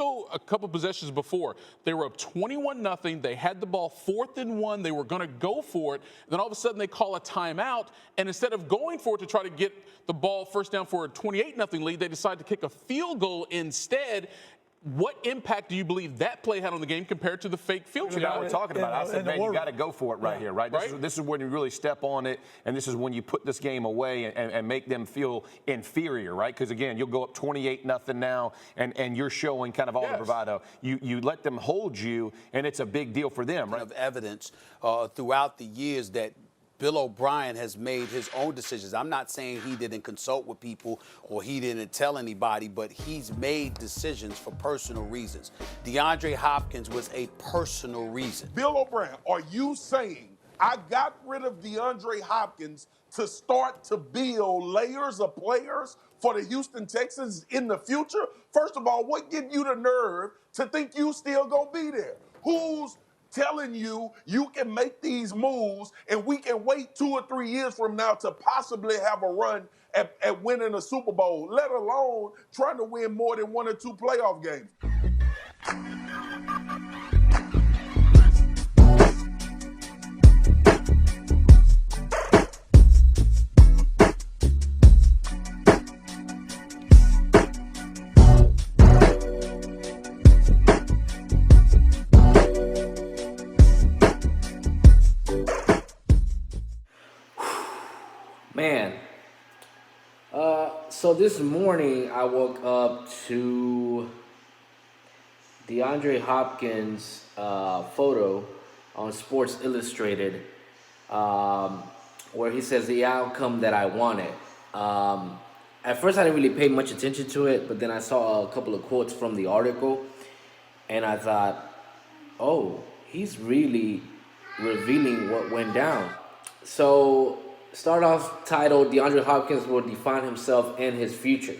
go a couple possessions before. They were up 21-0. They had the ball 4th and 1. They were going to go for it. Then all of a sudden they call a timeout, and instead of going for it to try to get the ball first down for a 28-0 lead, they decide to kick a field goal instead. What impact do you believe that play had on the game compared to the fake field goal? We're talking about. I said, man, you got to go for it here, right? This is when you really step on it, and this is when you put this game away and make them feel inferior, right? Because again, you'll go up 28-0 now, and you're showing kind of all the bravado. You let them hold you, and it's a big deal for them, right? Of evidence throughout the years that Bill O'Brien has made his own decisions. I'm not saying he didn't consult with people or he didn't tell anybody, but he's made decisions for personal reasons. DeAndre Hopkins was a personal reason. Bill O'Brien, are you saying I got rid of DeAndre Hopkins to start to build layers of players for the Houston Texans in the future? First of all, what give you the nerve to think you still gonna be there? Who's telling you you can make these moves and we can wait 2 or 3 years from now to possibly have a run at winning a Super Bowl, let alone trying to win more than 1 or 2 playoff games? Man, so this morning I woke up to DeAndre Hopkins' photo on Sports Illustrated, where he says the outcome that I wanted. At first I didn't really pay much attention to it, but then I saw a couple of quotes from the article, and I thought, oh, he's really revealing what went down. So start off titled, DeAndre Hopkins will define himself and his future.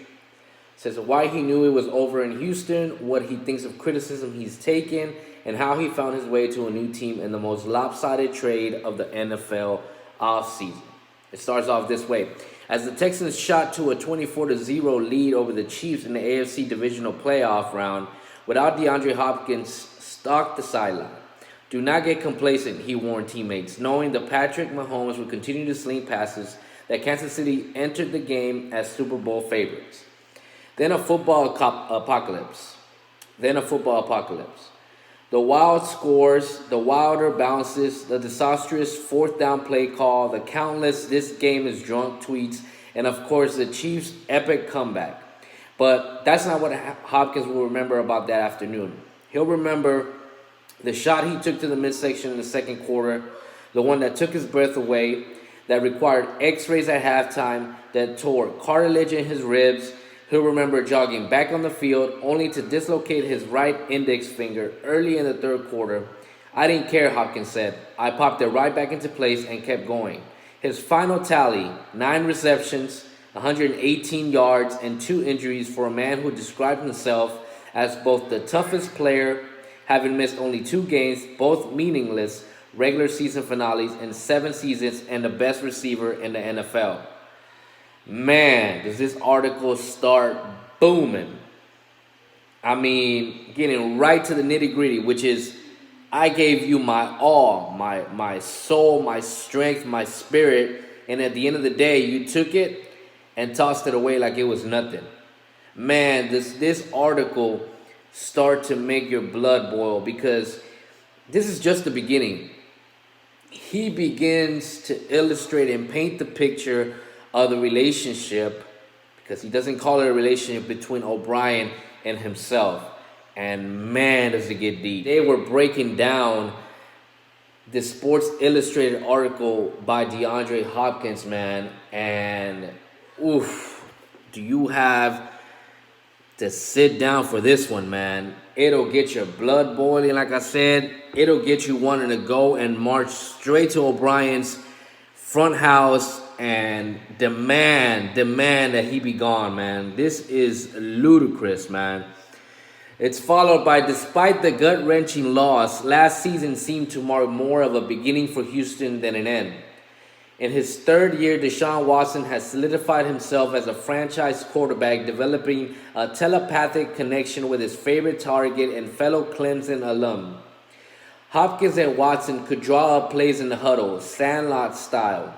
Says why he knew it was over in Houston, what he thinks of criticism he's taken, and how he found his way to a new team in the most lopsided trade of the NFL offseason. It starts off this way. As the Texans shot to a 24-0 lead over the Chiefs in the AFC divisional playoff round, without DeAndre Hopkins stalked the sideline. Do not get complacent, he warned teammates, knowing that Patrick Mahomes would continue to sling passes, that Kansas City entered the game as Super Bowl favorites. Then a football apocalypse. The wild scores, the wilder bounces, the disastrous 4th down play call, the countless "this game is drunk" tweets, and of course the Chiefs' epic comeback. But that's not what Hopkins will remember about that afternoon. He'll remember the shot he took to the midsection in the second quarter, the one that took his breath away, that required x-rays at halftime, that tore cartilage in his ribs. He'll remember jogging back on the field only to dislocate his right index finger early in the third quarter. I didn't care, Hopkins said. I popped it right back into place and kept going. His final tally, 9 receptions, 118 yards, and 2 injuries for a man who described himself as both the toughest player, having missed only 2 games, both meaningless regular season finales in 7 seasons, and the best receiver in the NFL. Man, does this article start booming. I mean, getting right to the nitty-gritty, which is, I gave you my all, my soul, my strength, my spirit, and at the end of the day, you took it and tossed it away like it was nothing. Man, this article start to make your blood boil, because this is just the beginning. He begins to illustrate and paint the picture of the relationship, because he doesn't call it a relationship, between O'Brien and himself. And man, does it get deep. They were breaking down the Sports Illustrated article by DeAndre Hopkins, man. And oof, do you have to sit down for this one, man? It'll get your blood boiling, like I said. It'll get you wanting to go and march straight to O'Brien's front house and demand that he be gone, man. This is ludicrous, man. It's followed by, despite the gut-wrenching loss, last season seemed to mark more of a beginning for Houston than an end. In his third year, Deshaun Watson has solidified himself as a franchise quarterback, developing a telepathic connection with his favorite target and fellow Clemson alum. Hopkins and Watson could draw up plays in the huddle, Sandlot style,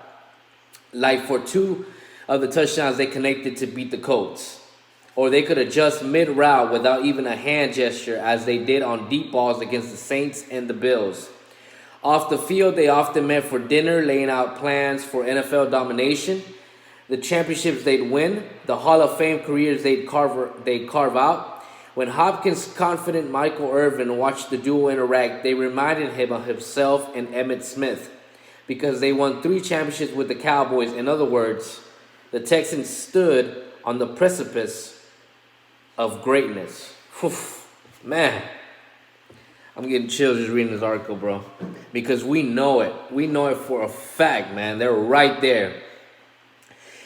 like for 2 of the touchdowns they connected to beat the Colts. Or they could adjust mid-route without even a hand gesture, as they did on deep balls against the Saints and the Bills. Off the field, they often met for dinner, laying out plans for NFL domination, the championships they'd win, the Hall of Fame careers they'd carve out. When Hopkins' confident Michael Irvin watched the duo interact, they reminded him of himself and Emmitt Smith, because they won 3 championships with the Cowboys. In other words, the Texans stood on the precipice of greatness. Whew, man, I'm getting chills just reading this article, bro, because we know it. We know it for a fact, man. They're right there.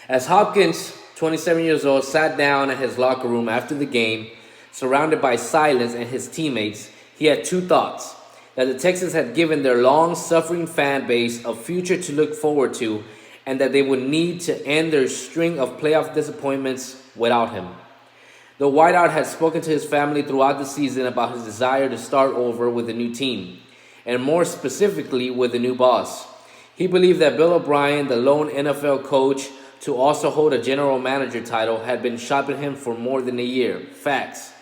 As Hopkins, 27 years old, sat down at his locker room after the game, surrounded by silence and his teammates, he had 2 thoughts: that the Texans had given their long-suffering fan base a future to look forward to, and that they would need to end their string of playoff disappointments without him. The wideout had spoken to his family throughout the season about his desire to start over with a new team, and more specifically with a new boss. He believed that Bill O'Brien, the lone NFL coach to also hold a general manager title, had been shopping him for more than a year. Facts.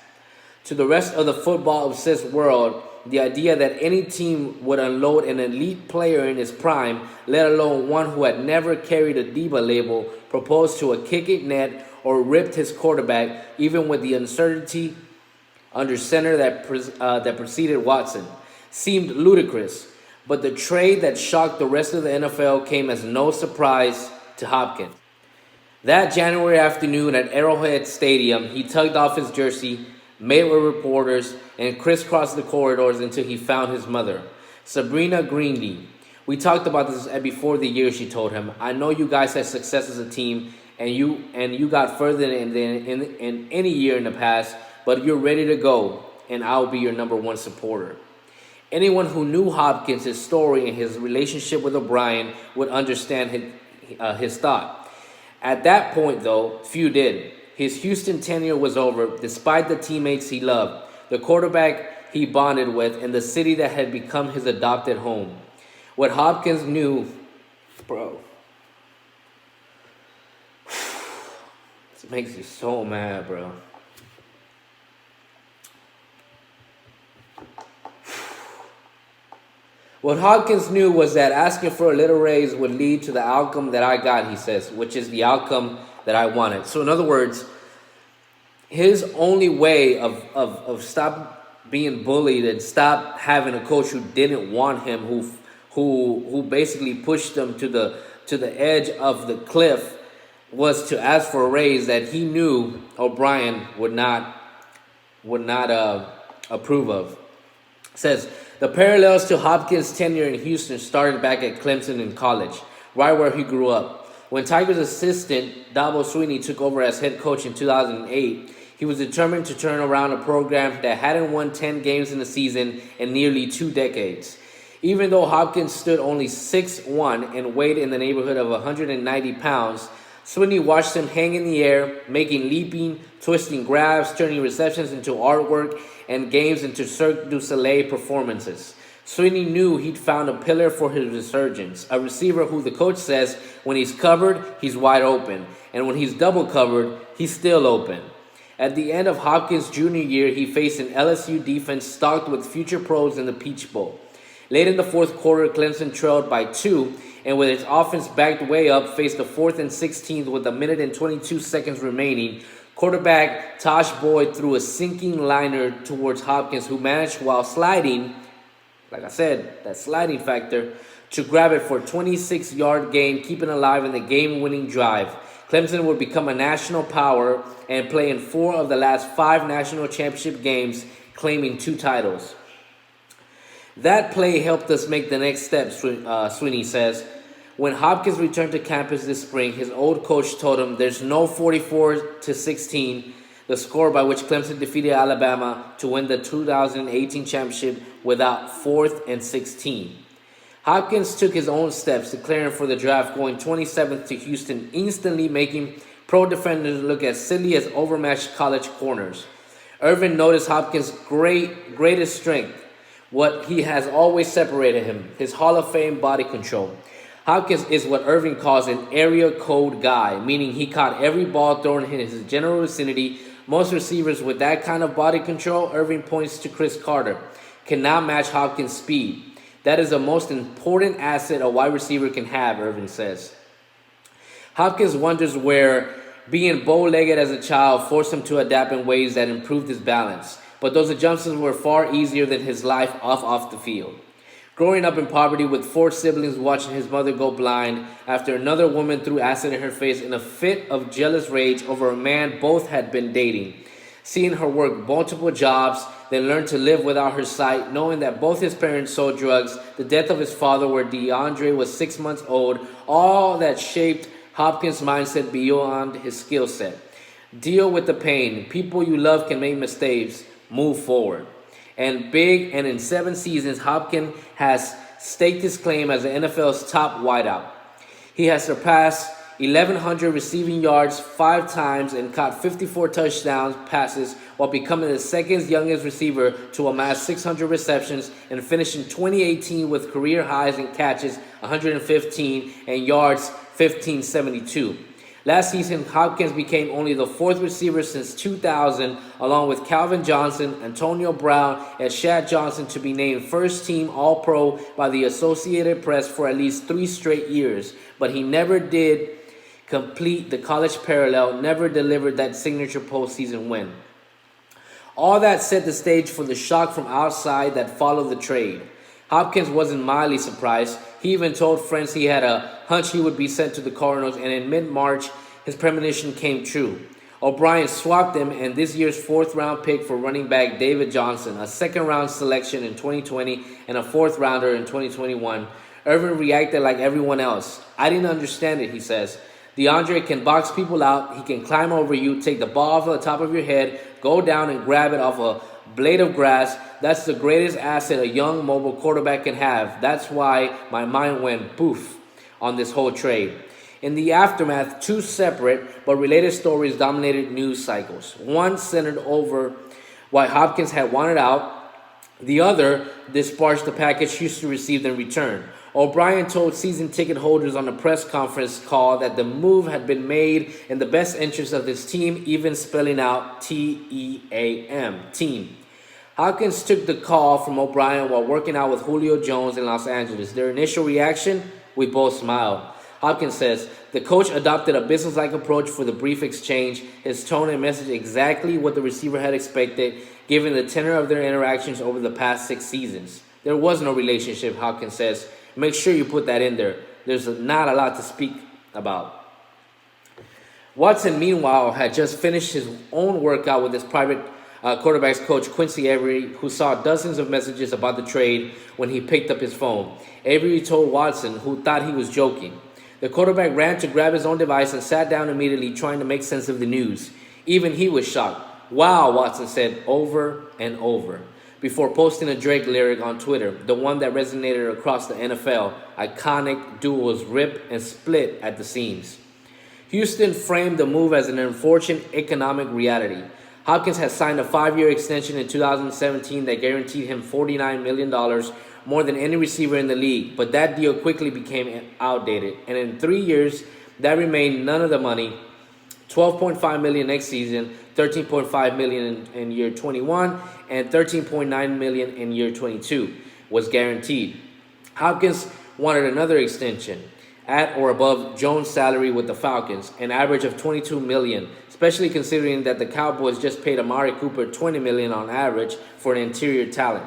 To the rest of the football-obsessed world, the idea that any team would unload an elite player in his prime, let alone one who had never carried a diva label, proposed to a kick-it net, or ripped his quarterback, even with the uncertainty under center that preceded Watson, seemed ludicrous. But the trade that shocked the rest of the NFL came as no surprise to Hopkins. That January afternoon at Arrowhead Stadium, he tugged off his jersey, made with reporters, and crisscrossed the corridors until he found his mother, Sabrina Greenlee. We talked about this before the year, she told him. I know you guys had success as a team, and you got further than in any year in the past, but you're ready to go, and I'll be your number 1 supporter. Anyone who knew Hopkins, his story, and his relationship with O'Brien would understand his thought. At that point, though, few did. His Houston tenure was over, despite the teammates he loved, the quarterback he bonded with, and the city that had become his adopted home. What Hopkins knew, bro, this makes you so mad, bro. What Hopkins knew was that asking for a little raise would lead to the outcome that I got, he says, which is the outcome that I wanted. So in other words, his only way of stop being bullied and stop having a coach who didn't want him, who basically pushed him to the edge of the cliff, was to ask for a raise that he knew O'Brien would not approve of. It says, the parallels to Hopkins' tenure in Houston started back at Clemson in college, right where he grew up. When Tigers assistant Dabo Swinney took over as head coach in 2008, he was determined to turn around a program that hadn't won 10 games in the season in nearly 2 decades. Even though Hopkins stood only 6'1" and weighed in the neighborhood of 190 pounds, Swinney watched him hang in the air, making leaping, twisting grabs, turning receptions into artwork, and games into Cirque du Soleil performances. Swinney knew he'd found a pillar for his resurgence, a receiver who the coach says when he's covered, he's wide open, and when he's double covered, he's still open. At the end of Hopkins' junior year, he faced an LSU defense stocked with future pros in the Peach Bowl. Late in the fourth quarter, Clemson trailed by 2, and with its offense backed way up, faced a 4th and 16 with 1 minute and 22 seconds remaining. Quarterback Tosh Boyd threw a sinking liner towards Hopkins, who managed, while sliding, like I said, that sliding factor, to grab it for a 26-yard gain, keeping alive in the game-winning drive. Clemson would become a national power and play in 4 of the last 5 national championship games, claiming 2 titles. That play helped us make the next step, Swinney says. When Hopkins returned to campus this spring, his old coach told him there's no 44-16, the score by which Clemson defeated Alabama to win the 2018 championship, without 4th and 16. Hopkins took his own steps, declaring for the draft, going 27th to Houston, instantly making pro defenders look as silly as overmatched college corners. Irvin noticed Hopkins' greatest strength, what he has always separated him, his Hall of Fame body control. Hopkins is what Irvin calls an area code guy, meaning he caught every ball thrown in his general vicinity. Most receivers with that kind of body control, Irvin points to Chris Carter, cannot match Hopkins' speed. That is the most important asset a wide receiver can have, Irvin says. Hopkins wonders where being bow-legged as a child forced him to adapt in ways that improved his balance. But those adjustments were far easier than his life off the field. Growing up in poverty with 4 siblings watching his mother go blind after another woman threw acid in her face in a fit of jealous rage over a man both had been dating. Seeing her work multiple jobs, then learn to live without her sight, knowing that both his parents sold drugs, the death of his father where DeAndre was 6 months old, all that shaped Hopkins' mindset beyond his skill set. Deal with the pain. People you love can make mistakes. Move forward. And in 7 seasons, Hopkins has staked his claim as the NFL's top wideout. He has surpassed 1,100 receiving yards 5 times and caught 54 touchdowns passes while becoming the second youngest receiver to amass 600 receptions and finishing 2018 with career highs in catches 115 and yards 1572. Last season, Hopkins became only the 4th receiver since 2000, along with Calvin Johnson, Antonio Brown, and Shad Johnson, to be named first-team All-Pro by the Associated Press for at least 3 straight years. But he never did complete the college parallel, never delivered that signature postseason win. All that set the stage for the shock from outside that followed the trade. Hopkins wasn't mildly surprised. He even told friends he had a hunch he would be sent to the Cardinals, and in mid-March, his premonition came true. O'Brien swapped him and this year's 4th-round pick for running back David Johnson, a 2nd-round selection in 2020 and a 4th-rounder in 2021. Irvin reacted like everyone else. I didn't understand it, he says. DeAndre can box people out. He can climb over you, take the ball off the top of your head, go down and grab it off a blade of grass. That's the greatest asset a young mobile quarterback can have. That's why my mind went poof on this whole trade. In the aftermath, 2 separate but related stories dominated news cycles. One centered over why Hopkins had wanted out. The other disparaged the package Houston received in return. O'Brien told season ticket holders on a press conference call that the move had been made in the best interest of his team, even spelling out T-E-A-M, team. Hopkins took the call from O'Brien while working out with Julio Jones in Los Angeles. Their initial reaction? We both smiled. Hopkins says, the coach adopted a business-like approach for the brief exchange. His tone and message exactly what the receiver had expected, given the tenor of their interactions over the past 6 seasons. There was no relationship, Hopkins says. Make sure you put that in there. There's not a lot to speak about. Watson, meanwhile, had just finished his own workout with his private quarterback's coach, Quincy Avery, who saw dozens of messages about the trade when he picked up his phone. Avery told Watson, who thought he was joking. The quarterback ran to grab his own device and sat down immediately, trying to make sense of the news. Even he was shocked. Wow, Watson said over and over, before posting a Drake lyric on Twitter, the one that resonated across the NFL. Iconic duos rip and split at the seams. Houston framed the move as an unfortunate economic reality. Hopkins has signed a 5-year extension in 2017 that guaranteed him $49 million, more than any receiver in the league. But that deal quickly became outdated. And in 3 years, that remained none of the money. $12.5 million next season, $13.5 million in year 21, and $13.9 million in year 22 was guaranteed. Hopkins wanted another extension at or above Jones' salary with the Falcons, an average of $22 million, especially considering that the Cowboys just paid Amari Cooper $20 million on average for an inferior talent.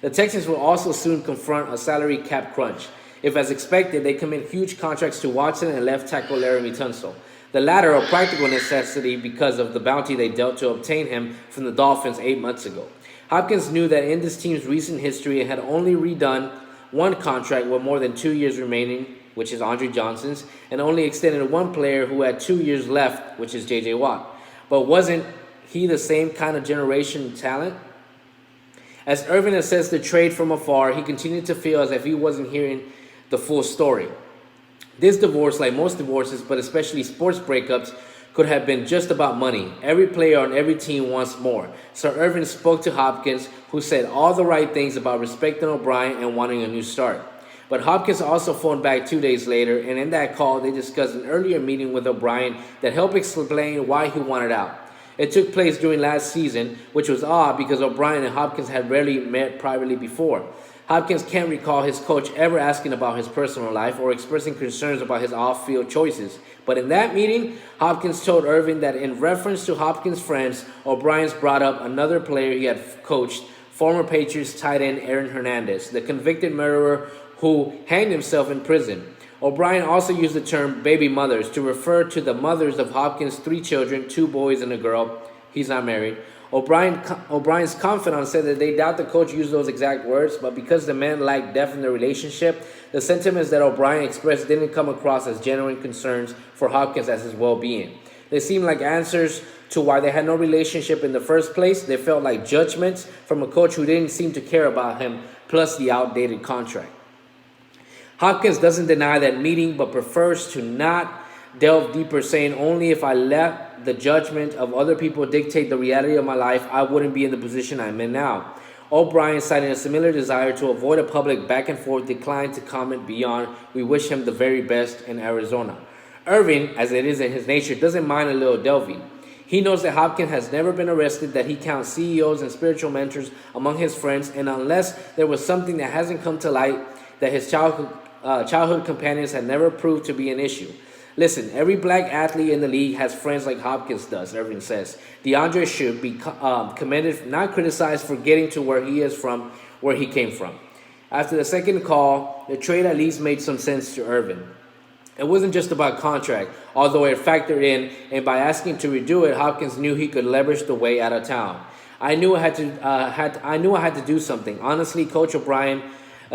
The Texans will also soon confront a salary cap crunch. If, as expected, they commit huge contracts to Watson and left tackle Laramie Tunsil. The latter a practical necessity because of the bounty they dealt to obtain him from the Dolphins 8 months ago. Hopkins knew that in this team's recent history it had only redone one contract with more than 2 years remaining, which is Andre Johnson's, and only extended one player who had 2 years left, which is J.J. Watt. But wasn't he the same kind of generation talent? As Irvin assessed the trade from afar, he continued to feel as if he wasn't hearing the full story. This divorce, like most divorces, but especially sports breakups, could have been just about money. Every player on every team wants more. So Irvin spoke to Hopkins, who said all the right things about respecting O'Brien and wanting a new start. But Hopkins also phoned back 2 days later, and in that call, they discussed an earlier meeting with O'Brien that helped explain why he wanted out. It took place during last season, which was odd because O'Brien and Hopkins had rarely met privately before. Hopkins can't recall his coach ever asking about his personal life or expressing concerns about his off-field choices. But in that meeting, Hopkins told Irvin that in reference to Hopkins' friends, O'Brien's brought up another player he had coached, former Patriots tight end Aaron Hernandez, the convicted murderer who hanged himself in prison. O'Brien also used the term baby mothers to refer to the mothers of Hopkins' 3 children, 2 boys and a girl. He's not married. O'Brien's confidant said that they doubt the coach used those exact words, but because the men lacked depth in their relationship, the sentiments that O'Brien expressed didn't come across as genuine concerns for Hopkins as his well-being. They seemed like answers to why they had no relationship in the first place. They felt like judgments from a coach who didn't seem to care about him, plus the outdated contract. Hopkins doesn't deny that meeting, but prefers to not delve deeper, saying, only if I let the judgment of other people dictate the reality of my life, I wouldn't be in the position I'm in now. O'Brien, citing a similar desire to avoid a public back and forth, declined to comment beyond, we wish him the very best in Arizona. Irvin, as it is in his nature, doesn't mind a little delving. He knows that Hopkins has never been arrested, that he counts CEOs and spiritual mentors among his friends, and unless there was something that hasn't come to light, that his childhood companions had never proved to be an issue. Listen, every black athlete in the league has friends like Hopkins does, Irvin says. DeAndre should be commended, not criticized, for getting to where he is from, where he came from. After the second call, the trade at least made some sense to Irvin. It wasn't just about contract, although it factored in, and by asking to redo it, Hopkins knew he could leverage the way out of town. I knew I had to do something. Honestly, Coach O'Brien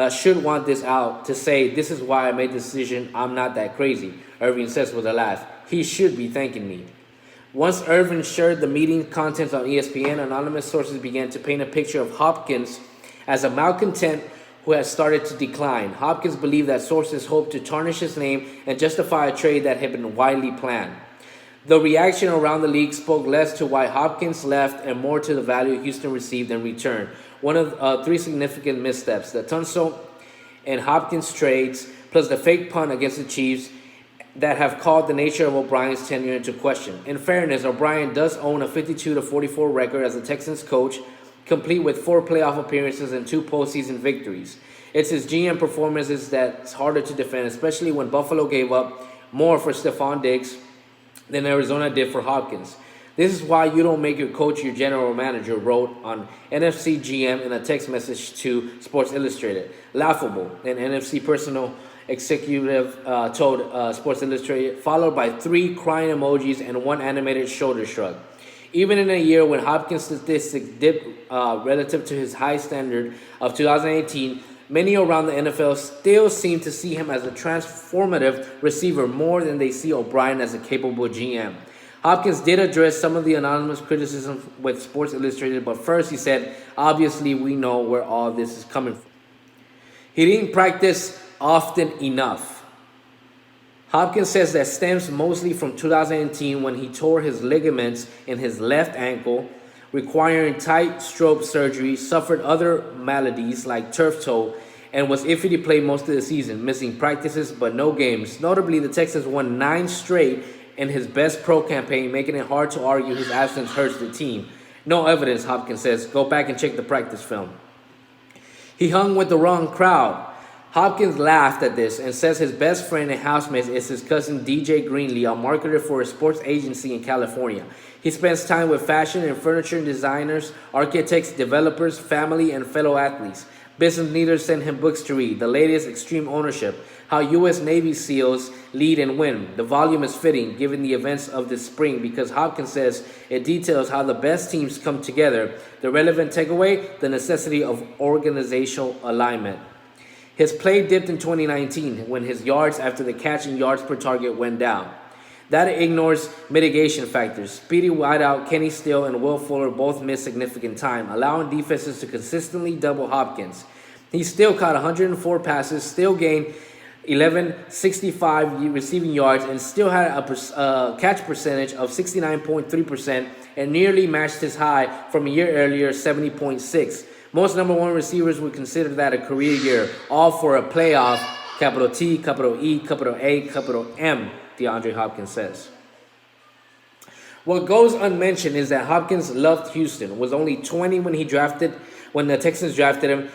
should want this out to say, this is why I made the decision. I'm not that crazy, Irvin says with a laugh. He should be thanking me. Once Irvin shared the meeting contents on ESPN, anonymous sources began to paint a picture of Hopkins as a malcontent who has started to decline. Hopkins believed that sources hoped to tarnish his name and justify a trade that had been widely planned. The reaction around the league spoke less to why Hopkins left and more to the value Houston received in return. One of 3 significant missteps: the Tunsil and Hopkins trades, plus the fake punt against the Chiefs, that have called the nature of O'Brien's tenure into question. In fairness, O'Brien does own a 52-44 record as a Texans coach, complete with 4 playoff appearances and 2 postseason victories. It's his GM performances that's harder to defend, especially when Buffalo gave up more for Stephon Diggs than Arizona did for Hopkins. This is why you don't make your coach your general manager, wrote on NFC GM in a text message to Sports Illustrated. Laughable, an NFC personal executive told Sports Illustrated, followed by 3 crying emojis and 1 animated shoulder shrug. Even in a year when Hopkins' statistics dipped relative to his high standard of 2018, many around the NFL still seem to see him as a transformative receiver more than they see O'Brien as a capable GM. Hopkins did address some of the anonymous criticism with Sports Illustrated, but first he said, obviously we know where all this is coming from. He didn't practice often enough. Hopkins says that stems mostly from 2018 when he tore his ligaments in his left ankle, requiring tight stroke surgery, suffered other maladies like turf toe, and was iffy to play most of the season, missing practices but no games. Notably, the Texans won 9 straight in his best pro campaign, making it hard to argue his absence hurts the team. No evidence, Hopkins says. Go back and check the practice film. He hung with the wrong crowd. Hopkins laughed at this and says his best friend and housemate is his cousin DJ Greenlee, a marketer for a sports agency in California. He spends time with fashion and furniture designers, architects, developers, family, and fellow athletes. Business leaders send him books to read, the latest Extreme Ownership, How U.S. Navy SEALs Lead and Win. The volume is fitting given the events of this spring because Hopkins says it details how the best teams come together. The relevant takeaway, the necessity of organizational alignment. His play dipped in 2019 when his yards after the catch and yards per target went down. That ignores mitigation factors. Speedy wideout Kenny Steele and Will Fuller both missed significant time, allowing defenses to consistently double Hopkins. He still caught 104 passes, still gained 1165 receiving yards, and still had a catch percentage of 69.3% and nearly matched his high from a year earlier, 70.6. Most number one receivers would consider that a career year, all for a playoff, capital T, capital E, capital A, capital M, DeAndre Hopkins says. What goes unmentioned is that Hopkins loved Houston, was only 20 when the Texans drafted him.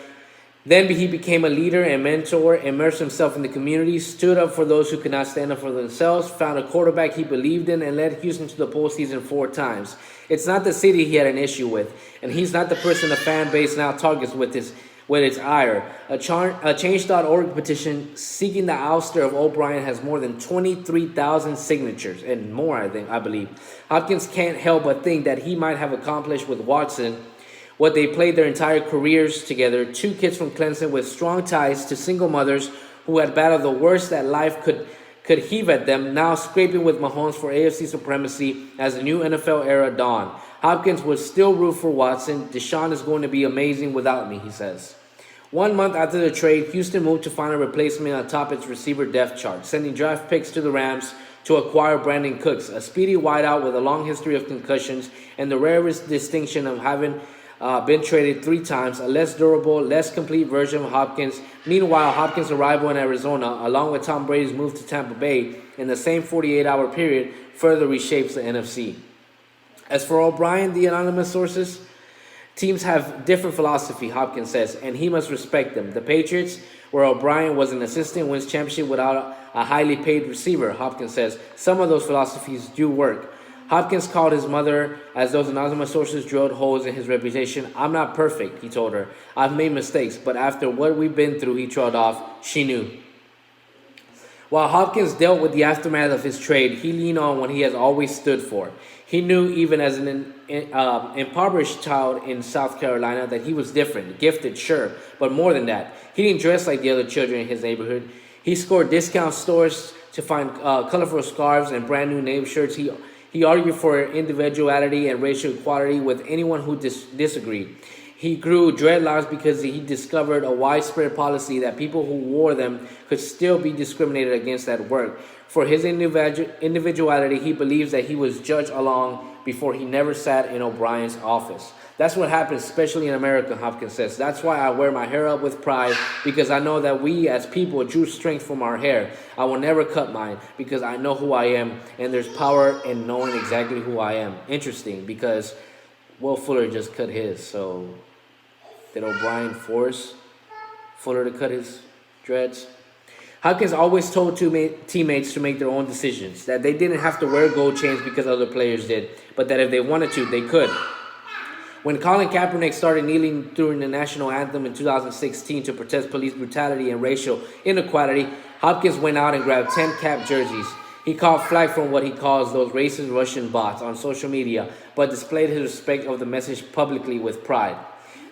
Then he became a leader and mentor, immersed himself in the community, stood up for those who could not stand up for themselves, found a quarterback he believed in, and led Houston to the postseason 4 times. It's not the city he had an issue with, and he's not the person the fan base now targets with its ire. A Change.org petition seeking the ouster of O'Brien has more than 23,000 signatures, and more, I believe. Hopkins can't help but think that he might have accomplished with Watson what they played their entire careers together, 2 kids from Clemson with strong ties to single mothers who had battled the worst that life could heave at them, now scraping with Mahomes for AFC supremacy as the new NFL era dawned. Hopkins would still root for Watson. Deshaun is going to be amazing without me, he says. 1 month after the trade, Houston moved to find a replacement atop its receiver depth chart, sending draft picks to the Rams to acquire Brandon Cooks, a speedy wideout with a long history of concussions and the rarest distinction of having been traded 3 times, a less durable, less complete version of Hopkins. Meanwhile, Hopkins' arrival in Arizona, along with Tom Brady's move to Tampa Bay in the same 48-hour period, further reshapes the NFC. As for O'Brien, the anonymous sources, teams have different philosophy, Hopkins says, and he must respect them. The Patriots, where O'Brien was an assistant, wins championship without a highly paid receiver, Hopkins says. Some of those philosophies do work. Hopkins called his mother as those anonymous sources drilled holes in his reputation. I'm not perfect, he told her. I've made mistakes, but after what we've been through, he trailed off. She knew. While Hopkins dealt with the aftermath of his trade, he leaned on what he has always stood for. He knew, even as an impoverished child in South Carolina, that he was different, gifted, sure, but more than that. He didn't dress like the other children in his neighborhood. He scored discount stores to find colorful scarves and brand new name shirts. He argued for individuality and racial equality with anyone who disagreed. He grew dreadlocks because he discovered a widespread policy that people who wore them could still be discriminated against at work. For his individuality, he believes that he was judged along before he never sat in O'Brien's office. That's what happens, especially in America, Hopkins says. That's why I wear my hair up with pride, because I know that we as people drew strength from our hair. I will never cut mine because I know who I am, and there's power in knowing exactly who I am. Interesting, because Will Fuller just cut his, so did O'Brien force Fuller to cut his dreads? Hopkins always told teammates to make their own decisions, that they didn't have to wear gold chains because other players did, but that if they wanted to, they could. When Colin Kaepernick started kneeling during the national anthem in 2016 to protest police brutality and racial inequality, Hopkins went out and grabbed 10 Cap jerseys. He caught flack from what he calls those racist Russian bots on social media, but displayed his respect of the message publicly with pride.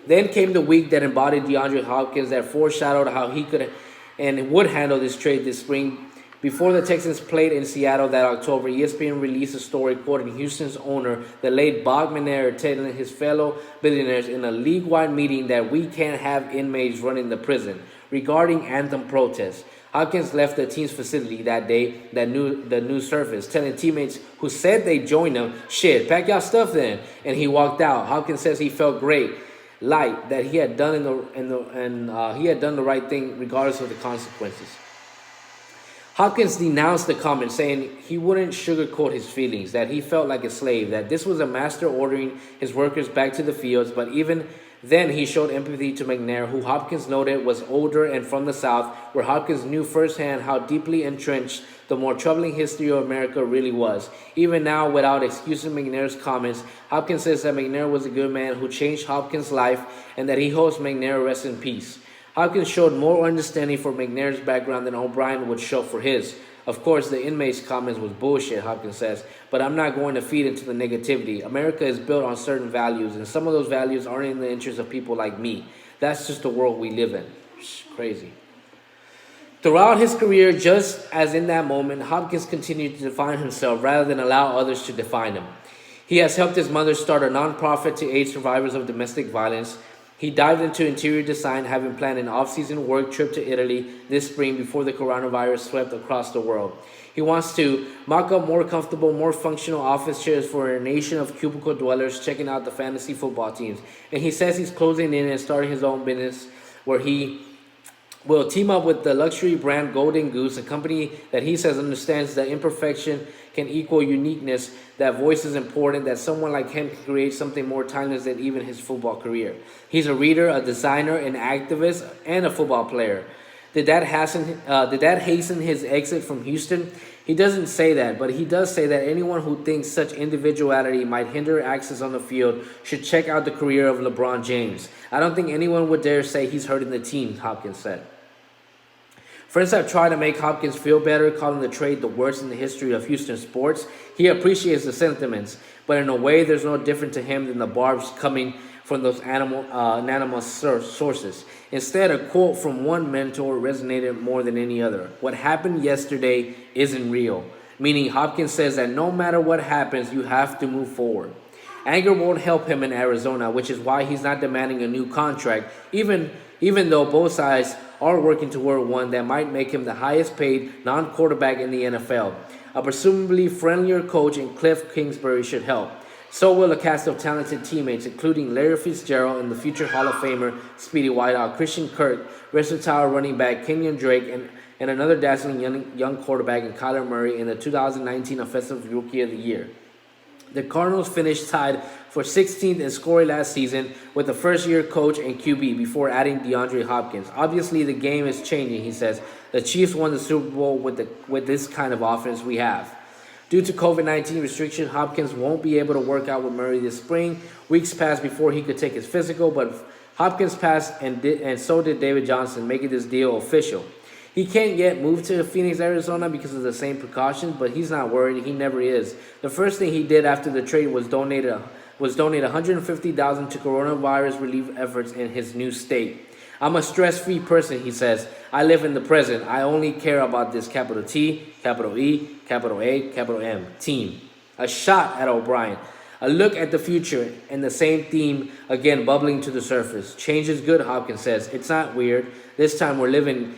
Then came the week that embodied DeAndre Hopkins, that foreshadowed how he could and would handle this trade this spring. Before the Texans played in Seattle that October, ESPN released a story quoting Houston's owner, the late Bob McNair, telling his fellow billionaires in a league-wide meeting that we can't have inmates running the prison. Regarding anthem protests, Hopkins left the team's facility that day, the news surfaced, telling teammates who said they joined him, "Shit, pack y'all stuff then," and he walked out. Hopkins says he felt great, light, that he had done he had done the right thing regardless of the consequences. Hopkins denounced the comment, saying he wouldn't sugarcoat his feelings, that he felt like a slave, that this was a master ordering his workers back to the fields, but even then he showed empathy to McNair, who Hopkins noted was older and from the South, where Hopkins knew firsthand how deeply entrenched the more troubling history of America really was. Even now, without excusing McNair's comments, Hopkins says that McNair was a good man who changed Hopkins' life and that he hopes McNair rests in peace. Hopkins showed more understanding for McNair's background than O'Brien would show for his. Of course, the inmates' comments was bullshit, Hopkins says, but I'm not going to feed into the negativity. America is built on certain values, and some of those values aren't in the interest of people like me. That's just the world we live in. It's crazy. Throughout his career, just as in that moment, Hopkins continued to define himself rather than allow others to define him. He has helped his mother start a nonprofit to aid survivors of domestic violence. He dived into interior design, having planned an off-season work trip to Italy this spring before the coronavirus swept across the world. He wants to mock up more comfortable, more functional office chairs for a nation of cubicle dwellers checking out the fantasy football teams. And he says he's closing in and starting his own business where he will team up with the luxury brand Golden Goose, a company that he says understands that imperfection can equal uniqueness, that voice is important, that someone like him can create something more timeless than even his football career. He's a reader, a designer, an activist, and a football player. Did that hasten his exit from Houston? He doesn't say that, but he does say that anyone who thinks such individuality might hinder access on the field should check out the career of LeBron James. I don't think anyone would dare say he's hurting the team, Hopkins said. Friends have tried to make Hopkins feel better, calling the trade the worst in the history of Houston sports. He appreciates the sentiments, but in a way there's no different to him than the barbs coming from those anonymous sources. Instead, a quote from one mentor resonated more than any other. What happened yesterday isn't real. Meaning Hopkins says that no matter what happens, you have to move forward. Anger won't help him in Arizona, which is why he's not demanding a new contract, even though both sides are working toward one that might make him the highest paid non-quarterback in the NFL. A presumably friendlier coach in Cliff Kingsbury should help. So will a cast of talented teammates, including Larry Fitzgerald and the future Hall of Famer Speedy Whiteout, Christian Kirk, versatile running back Kenyon Drake, and another dazzling young quarterback in Kyler Murray in the 2019 Offensive Rookie of the Year. The Cardinals finished tied for 16th in scoring last season with the first-year coach and QB before adding DeAndre Hopkins. Obviously, the game is changing, he says. The Chiefs won the Super Bowl with this kind of offense we have. Due to COVID-19 restrictions, Hopkins won't be able to work out with Murray this spring. Weeks passed before he could take his physical, but Hopkins passed and so did David Johnson, making this deal official. He can't yet move to Phoenix, Arizona because of the same precautions, but he's not worried. He never is. The first thing he did after the trade was donate $150,000 to coronavirus relief efforts in his new state. I'm a stress-free person, he says. I live in the present. I only care about this capital T, capital E, capital A, capital M, team. A shot at O'Brien. A look at the future and the same theme again bubbling to the surface. Change is good, Hopkins says. It's not weird. This time we're living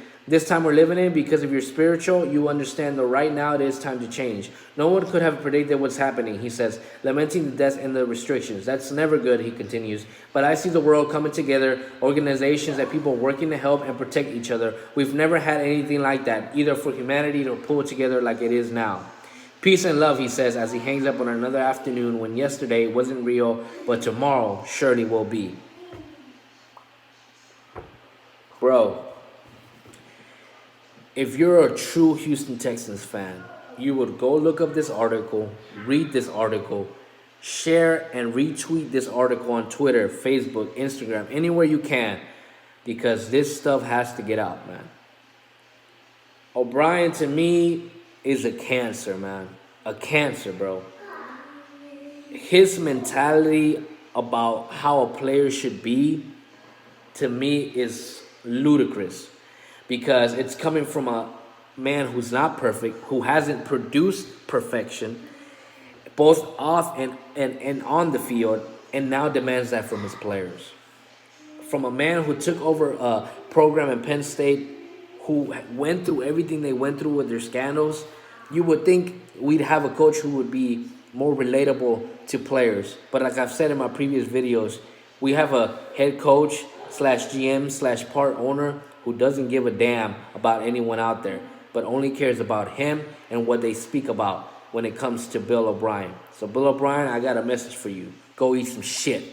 in because of your spiritual, you understand that right now it is time to change. No one could have predicted what's happening, he says, lamenting the deaths and the restrictions. That's never good, he continues. But I see the world coming together, organizations and people working to help and protect each other. We've never had anything like that, either for humanity to pull together like it is now. Peace and love, he says, as he hangs up on another afternoon when yesterday wasn't real, but tomorrow surely will be. Bro. If you're a true Houston Texans fan, you would go look up this article, read this article, share and retweet this article on Twitter, Facebook, Instagram, anywhere you can, because this stuff has to get out, man. O'Brien, to me, is a cancer, man. A cancer, bro. His mentality about how a player should be, to me, is ludicrous. Because it's coming from a man who's not perfect, who hasn't produced perfection, both off and on the field, and now demands that from his players. From a man who took over a program in Penn State, who went through everything they went through with their scandals, you would think we'd have a coach who would be more relatable to players. But like I've said in my previous videos, we have a head coach / GM / part owner who doesn't give a damn about anyone out there, but only cares about him and what they speak about when it comes to Bill O'Brien. So Bill O'Brien, I got a message for you. Go eat some shit.